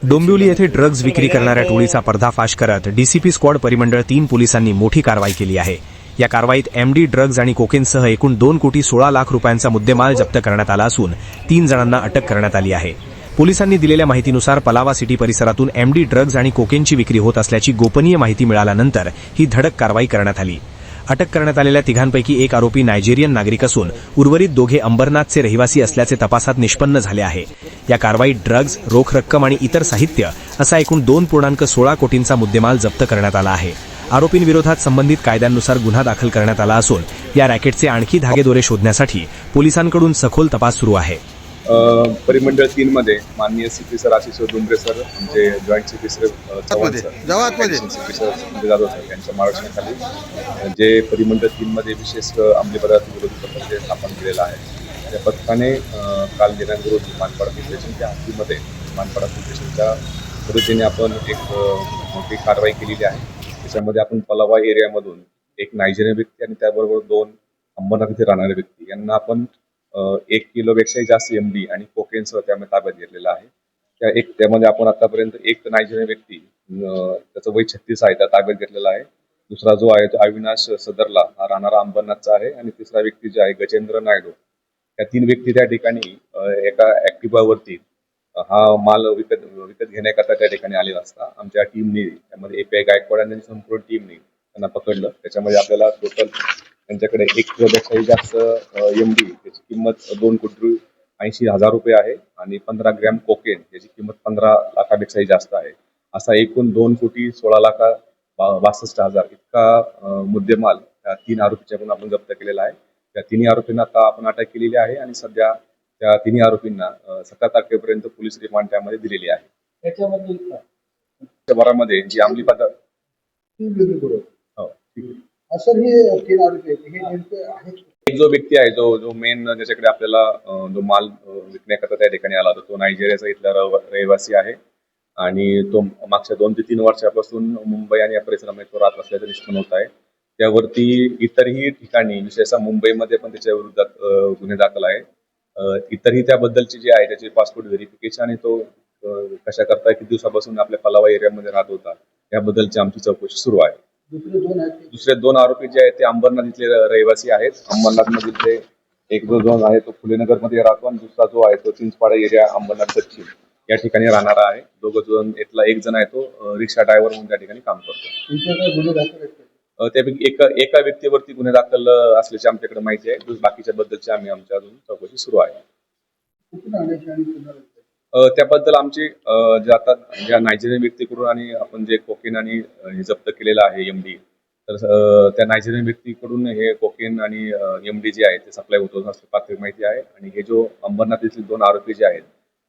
डोंबिवली येथे ड्रग्ज विक्री करणाऱ्या टोळीचा पर्दाफाश करत डीसीपी स्क्वॉड परिमंडळ 3 पोलिसांनी मोठी कारवाई केली आहे। या कारवाईत एमडी ड्रग्ज आणि कोकेनसह एकूण 2,16,00,000 रुपयांचा मुद्देमाल जप्त करण्यात आला असून 3 जणांना अटक करण्यात आली आहे। पोलिसांनी दिलेल्या माहितीनुसार पलावा सिटी परिसरातून एमडी ड्रग्ज आणि कोकेनची विक्री होत असल्याची गोपनीय माहिती मिळाल्यानंतर ही धडक कारवाई करण्यात आली। अटक करण्यात आलेल्या तिघांपैकी एक आरोपी नायजेरियन नागरिक असून उर्वरित दोघे अंबरनाथचे रहिवासी असल्याचे तपासात निष्पन्न झाले आहे। या कारवाईत ड्रग्ज, रोख रक्कम आणि इतर साहित्य असा एकूण 2.16 कोटींचा मुद्देमाल जप्त करण्यात आला आहे। आरोपींविरोधात संबंधित कायद्यांनुसार गुन्हा दाखल करण्यात आला असून या रॅकेटचे आणखी धागेदोरे शोधण्यासाठी पोलिसांकडून सखोल तपास सुरू आहे। परिमंडळ 3 मध्ये माननीय CP sir Ashish Dombre sir, आमचे joint CP sir Chavan sir, CP sir Jadhav sir यांच्या मार्गदर्शनाखाली जे परिमंडळ 3 मध्ये विशेष अंमली पदार्थ विरोधी पथक स्थापन केलेलं आहे। त्या पथकाने काल दिनांक रोजी मानपाडा पोलीस स्टेशनच्या हद्दीमध्ये मानपाडा पोलीस स्टेशनच्या मदतीने आपण एक मोठी कारवाई केलेली आहे। त्याच्यामध्ये आपण पलावा एरियामधून एक नायजेरियन व्यक्ती आणि त्याबरोबर 2 अंबरनाथ इथे राहणारे व्यक्ती यांना आपण 1 किलोपेक्षाही जास्त एमडी आणि कोकेनसह त्यामध्ये ताब्यात घेतलेला आहे। त्यामध्ये आपण आतापर्यंत एक नायजेरियन व्यक्ती त्याचं वय 36 आहे, त्या ताब्यात घेतलेला आहे। दुसरा जो आहे तो अविनाश सदरला, हा राहणारा अंबरनाथचा आहे, आणि तिसरा व्यक्ती जो आहे गजेंद्र नायडू। या 3 व्यक्ती त्या ठिकाणी एका ऍक्टिव्हावरती हा माल विकत घेण्याकरता त्या ठिकाणी आलेला असता आमच्या टीमने, त्यामध्ये एपीआय गायकवाड आणि संपूर्ण टीमने त्यांना पकडलं। त्याच्यामध्ये आपल्याला टोटल त्यांच्याकडे 1 किलोपेक्षाही जास्त एमडी, त्याची किंमत 2,80,000 रुपये आहे, आणि 15 ग्रॅम कोकेन याची किंमत 15 लाखापेक्षाही जास्त आहे। असा एकूण 2,16,62,000 इतका मुद्देमाल त्या 3 आरोपीच्याकडून आपण जप्त केलेला आहे। त्या 3 आरोपींना आता आपण अटक केलेली आहे आणि सध्या त्या 3 आरोपींना 17 तारखेपर्यंत पोलीस रिमांड त्यामध्ये दिलेली आहे। त्याच्यामध्ये जी अंमली पदार्थ एक जो व्यक्ती आहे जो मेन ज्याच्याकडे आपल्याला जो माल विकण्याकरता त्या ठिकाणी आला होता, तो नायजेरियाचा इथला रहिवासी आहे, आणि तो मागच्या 2 ते 3 वर्षापासून मुंबई आणि या परिसरामध्ये तो राहत असल्याचं निष्पन्न होत आहे। त्यावरती इतरही ठिकाणी, विशेषतः मुंबईमध्ये पण त्याच्या विरोधात गुन्हे दाखल आहे। इतरही त्याबद्दलची जी आहे त्याची पासपोर्ट व्हेरिफिकेशन आणि तो कशा करता किती दिवसापासून आपल्या पलावा एरियामध्ये राहत होता याबद्दलची आमची चौकशी सुरू आहे। दुसरे 2 आरोपी जे आहेत ते अंबरनाथ इथले रहिवासी आहेत। अंबरनाथ मधील एक जो आहे तो फुलेनगर मध्ये राहतो, आणि दुसरा जो आहे तो चिंचपाडा एरिया अंबरनाथ दक्षिण या ठिकाणी राहणारा आहे। दोघं जण, इथला एक जण आहे तो रिक्षा ड्रायव्हर म्हणून त्या ठिकाणी काम करतो। त्यापैकी एका व्यक्तीवरती गुन्हे दाखल असल्याची आमच्याकडे माहिती आहे। बाकीच्या बद्दलची आमच्या अजून चौकशी सुरू आहे। त्याबद्दल आमची आता ज्या नायजेरियन व्यक्तीकडून आणि आपण जे कोकेन आणि हे जप्त केलेलं आहे एमडी, तर त्या नायजेरियन व्यक्तीकडून हे कोकेन आणि एमडी जे आहे ते सप्लाय होतो असं प्राथमिक माहिती आहे। आणि हे जो अंबरनाथ येथील 2 आरोपी जे आहेत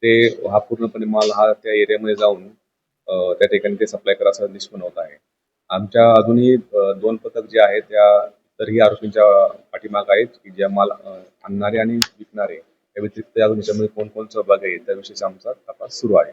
ते हा पूर्णपणे माल हा त्या एरियामध्ये जाऊन त्या ठिकाणी ते सप्लाय करायचं निष्पन्न होत आहे। आमच्या अजूनही 2 पथक जे आहेत त्या इतरही आरोपींच्या पाठीमाग आहेत की ज्या माल आणणारे आणि विकणारे, त्या व्यतिरिक्त अजून याच्यामध्ये कोण सहभागी आहे त्याविषयीचा आमचा तपास सुरू आहे।